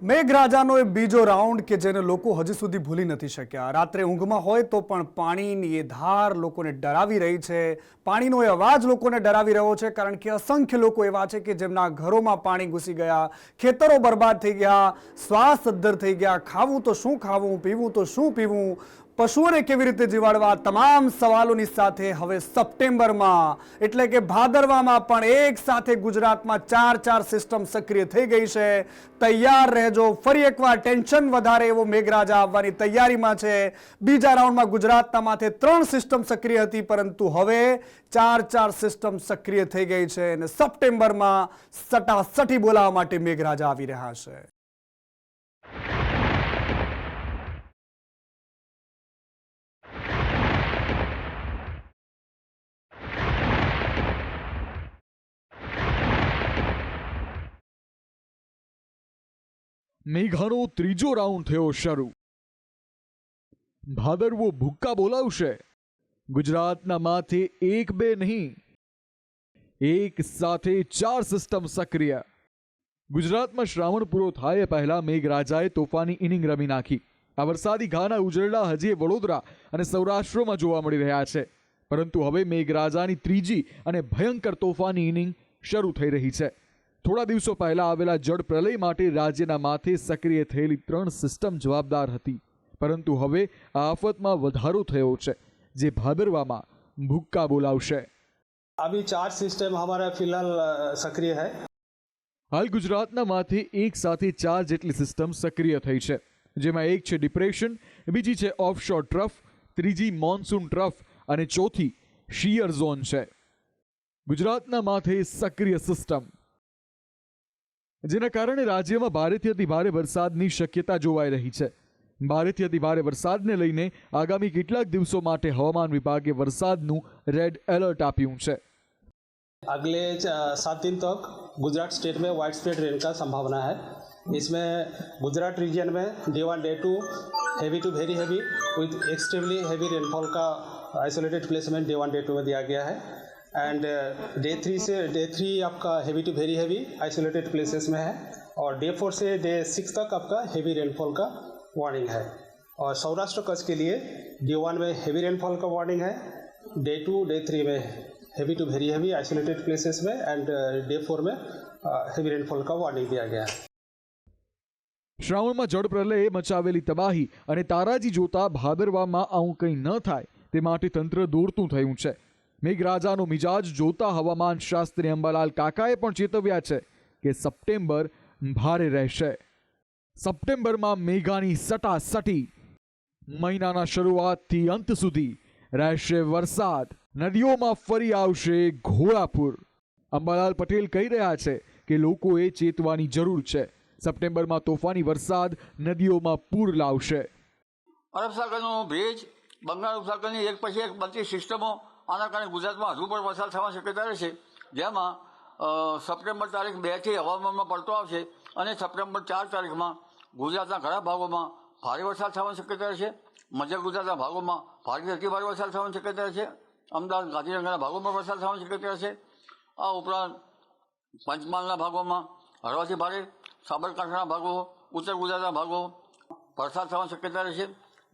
મેઘરાજાનો એ બીજો રાઉન્ડ કે જેને લોકો હજી સુધી ભૂલી નથી શક્યા. રાત્રે ઊંઘમાં હોય તો પણ પાણીની એ ધાર લોકોને ડરાવી રહી છે. પાણીનો એ અવાજ લોકોને ડરાવી રહ્યો છે, કારણ કે અસંખ્ય લોકો એવા છે કે જેમના ઘરોમાં પાણી ઘૂસી ગયા, ખેતરો બરબાદ થઈ ગયા, શ્વાસ અદ્ધર થઈ ગયા. ખાવું તો શું ખાવું, પીવું તો શું પીવું, પશુઓને કેવી રીતે જીવાડવા, તમામ સવાલોની સાથે હવે સપ્ટેમ્બરમાં એટલે કે ભાદરવામાં પણ એક સાથે ગુજરાતમાં ચાર સિસ્ટમ સક્રિય થઈ ગઈ છે. તૈયાર રહેજો, ફરી એકવાર ટેન્શન વધારે એવો મેઘરાજા આવવાની તૈયારીમાં છે. બીજા રાઉન્ડમાં ગુજરાતના માથે 3 સિસ્ટમ સક્રિય હતી, પરંતુ હવે ચાર સિસ્ટમ સક્રિય થઈ ગઈ છે અને સપ્ટેમ્બરમાં સટાસટી બોલાવવા માટે મેઘરાજા આવી રહ્યા છે. મેઘાનો ત્રીજો રાઉન્ડ થયો શરૂ. ભાદરવો ભૂક્કા બોલાવશે. ગુજરાતના માથે 1-2 નહીં, એક સાથે 4 સિસ્ટમ સક્રિય. ગુજરાતમાં શ્રાવણ પૂરો થાય પહેલા મેઘરાજાએ તોફાની ઇનિંગ રમી નાખી. આ વરસાદી ઘાના ઉજરડા હજી વડોદરા અને સૌરાષ્ટ્રમાં જોવા મળી રહ્યા છે, પરંતુ હવે મેઘરાજાની ત્રીજી અને ભયંકર તોફાની ઇનિંગ શરૂ થઈ રહી છે. થોડા દિવસો પહેલા આવેલા જળ પ્રલય માટે રાજ્યના માથે સક્રિય થયેલી 3 સિસ્ટમ જવાબદાર હતી, પરંતુ હવે આ આફતમાં વધારો થયો છે, જે ભાદરવામાં ભૂક્કા બોલાવશે. अभी 4 सिस्टम हमारा फिलहाल सक्रिय है. હાલ ગુજરાતના માથે એક સાથે 4 જેટલી સિસ્ટમ સક્રિય થઈ છે, જેમાં એક છે ડિપ્રેશન, બીજી છે ઓફશોર ટ્રફ, ત્રીજી મોન્સૂન ટ્રફ અને ચોથી શિયર ઝોન છે. ગુજરાતના માથે સક્રિય સિસ્ટમ, જેના કારણે રાજ્યમાં ભારેથી અતિ ભારે વરસાદની શક્યતા જોવાઈ રહી છે. ભારેથી અતિ ભારે વરસાદને લઈને આગામી કેટલાક દિવસો માટે હવામાન વિભાગે વરસાદનું રેડ એલર્ટ આપ્યું છે. अगले 7 दिन तक गुजरात स्टेट में वाइड स्प्रेड रेन का संभावना है. इसमें गुजरात रीजन में day 1 day 2 heavy to very heavy with extremely heavy rainfall का आइसोलेटेड प्लेसमेंट डे 1 डे 2 में दिया गया है. एंड डे 3 से डे 3 आपका heavy to very heavy isolated places में है, और डे 4 से डे 6 तक आपका हैवी रेनफॉल का वार्निंग है. और सौराष्ट्र कच्छ के लिए डे 1 में हैवी रेनफॉल का वार्निंग है, डे 2 डे 3 में heavy to very heavy isolated places में, एंड डे 4 में हैवी रेनफॉल का वार्निंग दिया गया है. શ્રાવણમાં જળ પ્રલયે મચાવેલી તબાહી અને તારાજી જોતા ભાદરવામાં આવું કંઈ ન થાય તે માટે તંત્ર દોડતું થયું છે. મેઘરાજાનો મિજાજ જોતા હવામાન શાસ્ત્રી અંબાલાલ કાકાએ પણ ચેતવ્યા છે કે સપ્ટેમ્બર ભારે રહેશે. સપ્ટેમ્બરમાં મેઘાની સટાસટી. મહિનાના શરૂઆતથી અંત સુધી રહેશે વરસાદ. નદીઓમાં ફરી આવશે ઘોડાપૂર. અંબાલાલ પટેલ કહી રહ્યા છે કે લોકોએ ચેતવાની જરૂર છે. સપ્ટેમ્બરમાં તોફાની વરસાદ નદીઓમાં પૂર લાવશે. અરબ સાગરનો ભેજ, બંગાળ ઉપસાગરની એક પછી એક બનતી સિસ્ટમો આના કારણે ગુજરાતમાં હજુ પણ વરસાદ થવાની શક્યતા રહેશે, જેમાં સપ્ટેમ્બર તારીખ 2થી હવામાનમાં પડતો આવશે અને સપ્ટેમ્બર 4 તારીખમાં ગુજરાતના ઘણા ભાગોમાં ભારે વરસાદ થવાની શક્યતા રહેશે. મધ્ય ગુજરાતના ભાગોમાં ભારેથી અતિ ભારે વરસાદ થવાની શક્યતા રહેશે. અમદાવાદ, ગાંધીનગરના ભાગોમાં વરસાદ થવાની શક્યતા રહેશે. આ ઉપરાંત પંચમહાલના ભાગોમાં હળવાથી ભારે, સાબરકાંઠાના ભાગો, ઉત્તર ગુજરાતના ભાગો વરસાદ થવાની શક્યતા રહેશે.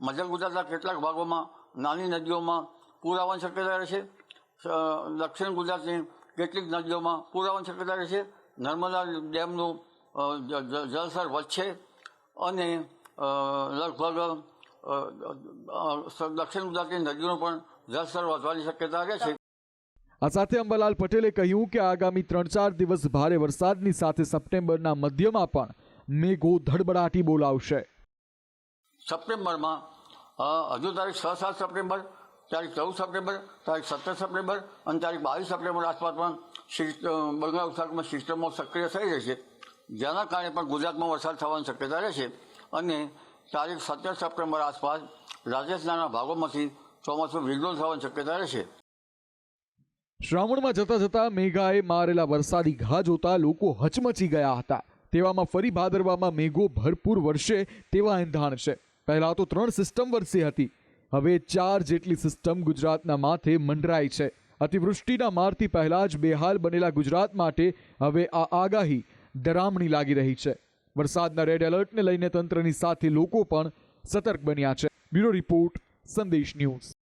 મધ્ય ગુજરાતના કેટલાક ભાગોમાં નાની નદીઓમાં પૂર આવવાની શક્યતા રહેશે. દક્ષિણ ગુજરાતની કેટલીક નદીઓમાં પૂર આવવાની શક્યતા રહેશે. નર્મદા ડેમનું જળસ્તર વધશે અને લગભગ દક્ષિણ ગુજરાતની નદીઓનું પણ જળસ્તર વધવાની શક્યતા રહેશે. આ સાથે અંબાલાલ પટેલે કહ્યું કે આગામી 3-4 દિવસ ભારે વરસાદની સાથે સપ્ટેમ્બરના મધ્યમાં પણ મેઘો ધડબડાટી બોલાવશે. સપ્ટેમ્બરમાં હજુ તારીખ 6-7 સપ્ટેમ્બર, તારીખ 14 સપ્ટેમ્બર, તારીખ 17 સપ્ટેમ્બર અને તારીખ 22 સપ્ટેમ્બર આસપાસ પણ બંગાળ ઉપસાગરમાં સિસ્ટમો સક્રિય થઈ રહેશે, જેના કારણે પણ ગુજરાતમાં વરસાદ થવાની શક્યતા રહેશે. અને તારીખ 17 સપ્ટેમ્બર આસપાસ રાજસ્થાનના ભાગોમાંથી ચોમાસું વિગ્રહ થવાની શક્યતા રહેશે. શ્રાવણમાં જતા જતા મેઘાએ મારેલા વરસાદી ઘા જોતા લોકો હચમચી ગયા હતા. તેવામાં ફરી ભાદરવામાં મેઘો ભરપૂર વરસે તેવા એંધાણ છે. પહેલા તો 3 સિસ્ટમ વરસી હતી, હવે 4 જેટલી સિસ્ટમ ગુજરાતના માથે મંડરાઈ છે. અતિવૃષ્ટિના મારથી પહેલા જ બેહાલ બનેલા ગુજરાત માટે હવે આ આગાહી ડરામણી લાગી રહી છે. વરસાદના રેડ એલર્ટને લઈને તંત્રની સાથે લોકો પણ સતર્ક બન્યા છે. બ્યુરો રિપોર્ટ, સંદેશ ન્યૂઝ.